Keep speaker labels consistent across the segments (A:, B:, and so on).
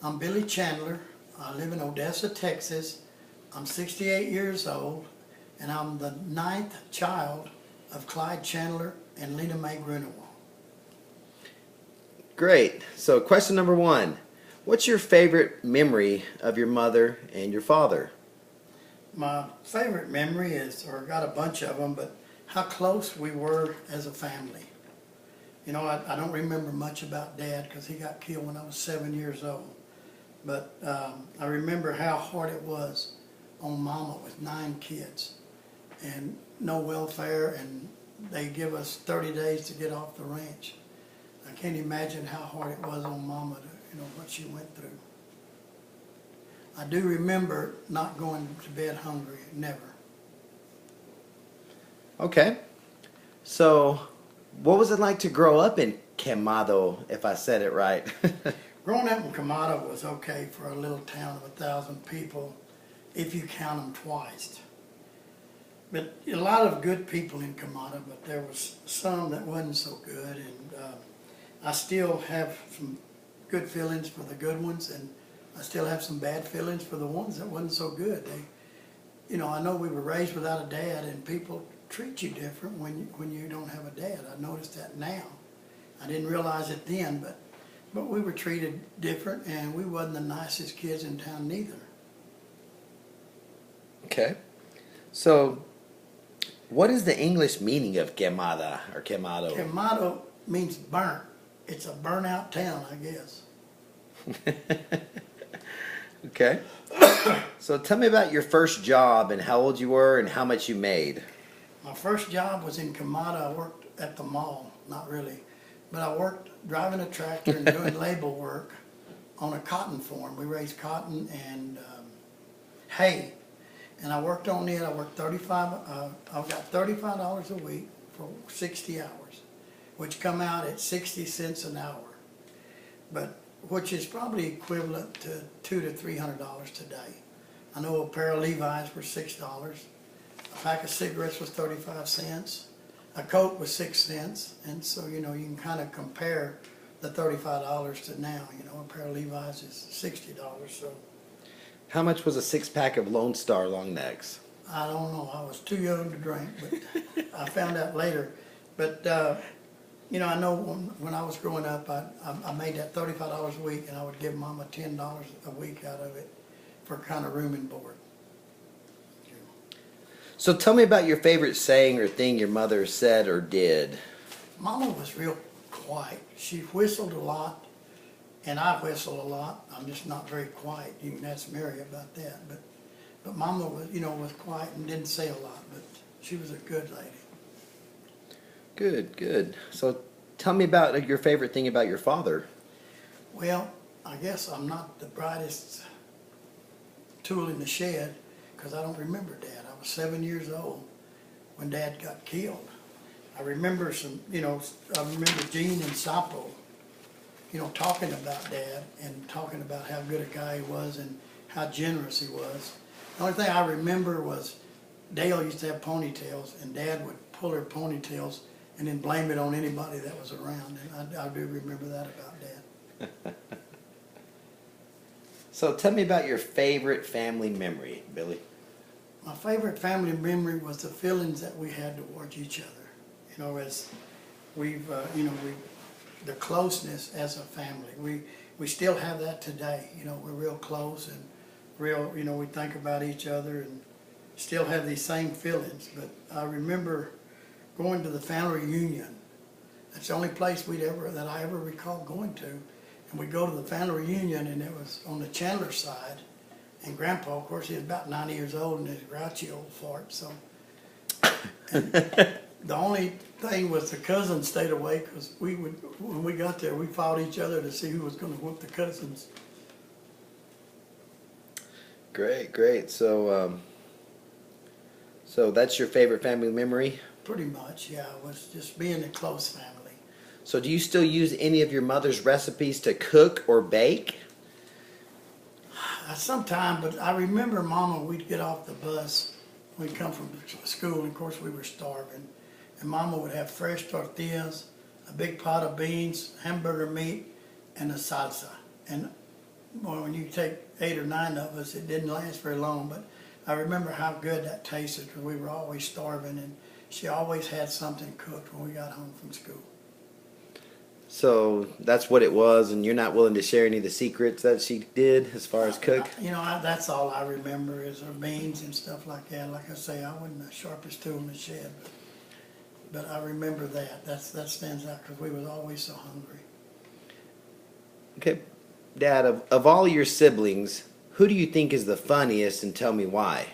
A: I'm Billy Chandler. I live in Odessa, Texas. I'm 68 years old, and I'm the ninth child of Clyde Chandler and Lena Mae Grunewald.
B: Great. So question number one. What's your favorite memory of your mother and your father?
A: My favorite memory or got a bunch of them, but how close we were as a family. You know, I don't remember much about Dad because he got killed when I was 7 years old. But I remember how hard it was on Mama with 9 kids and no welfare, and they give us 30 days to get off the ranch. I can't imagine how hard it was on Mama what she went through. I do remember not going to bed hungry, never.
B: Okay. So what was it like to grow up in Quemado, if I said it right?
A: Growing up in Quemado was okay for a little town of 1,000 people, if you count them twice. But a lot of good people in Quemado, but there was some that wasn't so good, and I still have some good feelings for the good ones, and I still have some bad feelings for the ones that wasn't so good. I know we were raised without a dad, and people treat you different when you don't have a dad. I noticed that now. I didn't realize it then, but we were treated different, and we wasn't the nicest kids in town neither.
B: Okay. So what is the English meaning of quemada or quemado?
A: Quemado means burnt. It's a burnt-out town, I guess.
B: Okay. So tell me about your first job and how old you were and how much you made.
A: My first job was in Quemado. I worked at the mall, not really, but I worked driving a tractor and doing label work on a cotton farm. We raised cotton and hay, and I worked on it. I worked I got $35 a week for 60 hours, which come out at 60 cents an hour, but which is probably equivalent to $200 to $300 today. I know a pair of Levi's were $6. A pack of cigarettes was 35 cents. A Coke was 6 cents. And so, you can kind of compare the $35 to now. A pair of Levi's is $60. So
B: How much was a 6-pack of Lone Star long necks?
A: I don't know. I was too young to drink, but I found out later. But, I know when I was growing up, I made that $35 a week, and I would give Mama $10 a week out of it for kind of room and board.
B: So tell me about your favorite saying or thing your mother said or did.
A: Mama was real quiet. She whistled a lot, and I whistle a lot. I'm just not very quiet. You can ask Mary about that. But Mama was quiet and didn't say a lot, but she was a good lady.
B: Good, good. So tell me about your favorite thing about your father.
A: Well, I guess I'm not the brightest tool in the shed because I don't remember Dad. I was 7 years old when Dad got killed. I remember I remember Gene and Sapo, talking about Dad and talking about how good a guy he was and how generous he was. The only thing I remember was Dale used to have ponytails, and Dad would pull her ponytails and then blame it on anybody that was around. And I do remember that about Dad.
B: So tell me about your favorite family memory, Billy.
A: My favorite family memory was the feelings that we had towards each other. As we've, the closeness as a family. We still have that today. We're real close and real, we think about each other and still have these same feelings. But I remember going to the family reunion. That's the only place that I ever recall going to. And we go to the family reunion, and it was on the Chandler side. And Grandpa, of course, he was about 90 years old and his grouchy old fart. So, and the only thing was the cousins stayed away because when we got there, we fought each other to see who was going to whoop the cousins.
B: Great, great. So, so that's your favorite family memory?
A: Pretty much, yeah. It was just being a close family.
B: So do you still use any of your mother's recipes to cook or bake?
A: Sometime, but I remember Mama, we'd get off the bus. We'd come from school, and of course we were starving. And Mama would have fresh tortillas, a big pot of beans, hamburger meat, and a salsa. And well, when you take 8 or 9 of us, it didn't last very long, but I remember how good that tasted, because we were always starving, and she always had something cooked when we got home from school.
B: So that's what it was, and you're not willing to share any of the secrets that she did as far as cook?
A: That's all I remember is her beans and stuff like that. Like I say, I wasn't the sharpest tool in the shed, but I remember that. That stands out because we was always so hungry.
B: Okay. Dad, of all your siblings, who do you think is the funniest, and tell me why?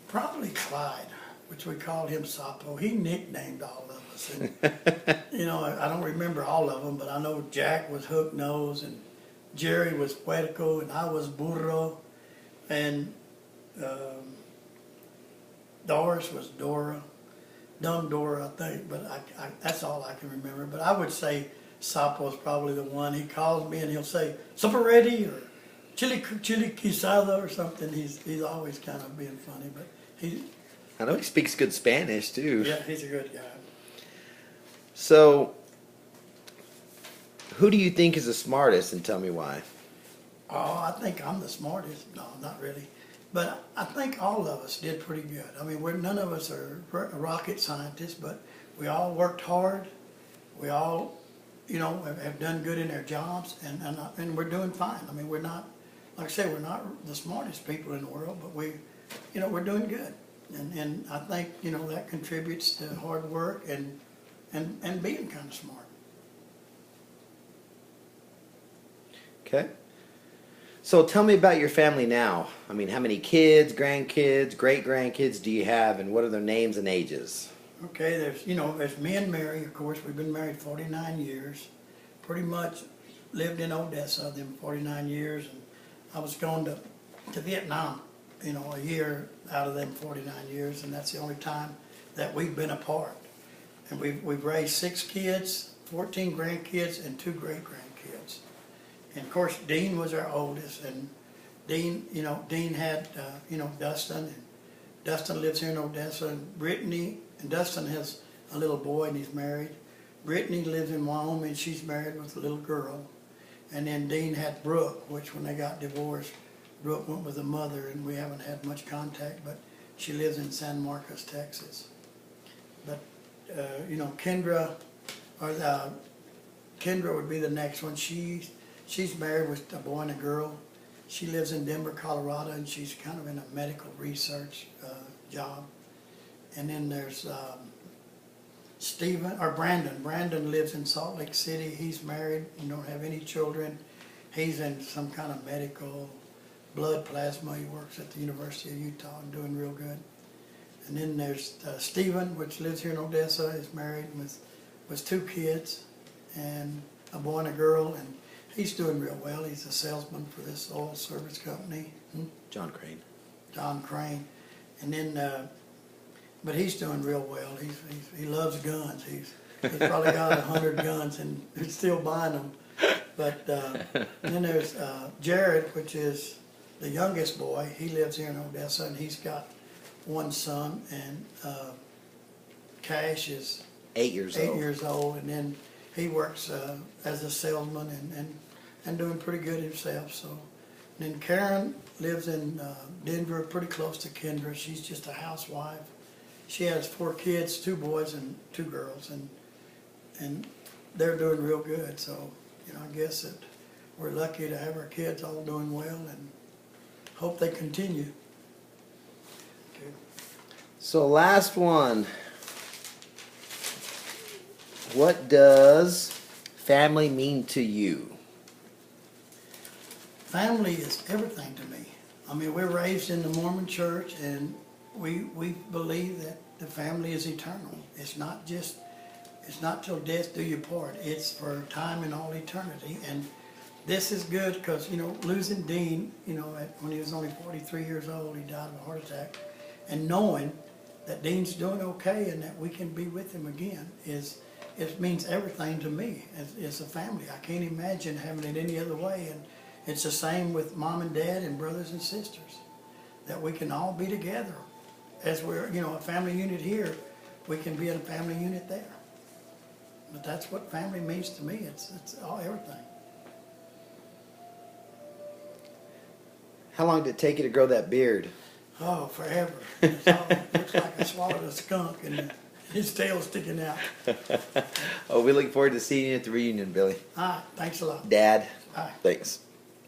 A: Probably Clyde, which we called him Sapo. He nicknamed all of us. And, I don't remember all of them, but I know Jack was Hook Nose, and Jerry was Puerco, and I was Burro, and Doris was Dora, Dumb Dora, I think, but I that's all I can remember. But I would say Sapo's probably the one. He calls me and he'll say, "Supper ready?" or chili quisada or something. He's always kind of being funny, but
B: I know he speaks good Spanish too.
A: yeah, he's a good guy.
B: So, who do you think is the smartest, and tell me why?
A: Oh, I think I'm the smartest. No, not really. But I think all of us did pretty good. I mean, none of us are rocket scientists, but we all worked hard. We all, have done good in their jobs, and we're doing fine. I mean, we're not, like I said, we're not the smartest people in the world, but we're doing good. And I think, that contributes to hard work and being kind of smart.
B: Okay. So tell me about your family now. I mean, how many kids, grandkids, great-grandkids do you have, and what are their names and ages?
A: Okay, there's me and Mary, of course. We've been married 49 years. Pretty much lived in Odessa them 49 years, and I was going to Vietnam, a year out of them 49 years, and that's the only time that we've been apart. And we've raised 6 kids, 14 grandkids, and 2 great-grandkids. And of course, Dean was our oldest, and Dean had, Dustin, and Dustin lives here in Odessa, and Brittany, and Dustin has a little boy and he's married. Brittany lives in Wyoming, she's married with a little girl. And then Dean had Brooke, which when they got divorced, Brooke went with the mother, and we haven't had much contact, but she lives in San Marcos, Texas. But, Kendra would be the next one. She's married with a boy and a girl. She lives in Denver, Colorado, and she's kind of in a medical research job. And then there's Brandon. Brandon lives in Salt Lake City. He's married and don't have any children. He's in some kind of medical blood plasma. He works at the University of Utah and doing real good. And then there's Stephen, which lives here in Odessa. Is married with 2 kids and a boy and a girl, and he's doing real well. He's a salesman for this oil service company.
B: John Crane.
A: John Crane. And then, but he's doing real well. He loves guns. He's probably got 100 guns and he's still buying them. But then there's Jared, which is the youngest boy. He lives here in Odessa, and he's got 1 son, and Cash is
B: 8 years old.
A: 8 years old, and then he works as a salesman and doing pretty good himself. So, and then Karen lives in Denver, pretty close to Kendra. She's just a housewife. She has 4 kids, 2 boys and 2 girls, and they're doing real good. So, I guess that we're lucky to have our kids all doing well, and hope they continue. Okay.
B: So last one. What does family mean to you?
A: Family is everything to me. I mean, we're raised in the Mormon church, and we believe that the family is eternal. It's not till death do you part. It's for time and all eternity. And this is good because, losing Dean, when he was only 43 years old, he died of a heart attack. And knowing that Dean's doing okay and that we can be with him again it means everything to me. It's a family. I can't imagine having it any other way. And it's the same with mom and dad and brothers and sisters, that we can all be together. As we're, a family unit here, we can be in a family unit there. But that's what family means to me. It's all everything.
B: How long did it take you to grow that beard?
A: Oh, forever. Looks like I swallowed a skunk and his tail's sticking out.
B: Oh, we look forward to seeing you at the reunion, Billy.
A: All right, thanks a lot.
B: Dad,
A: Bye.
B: thanks.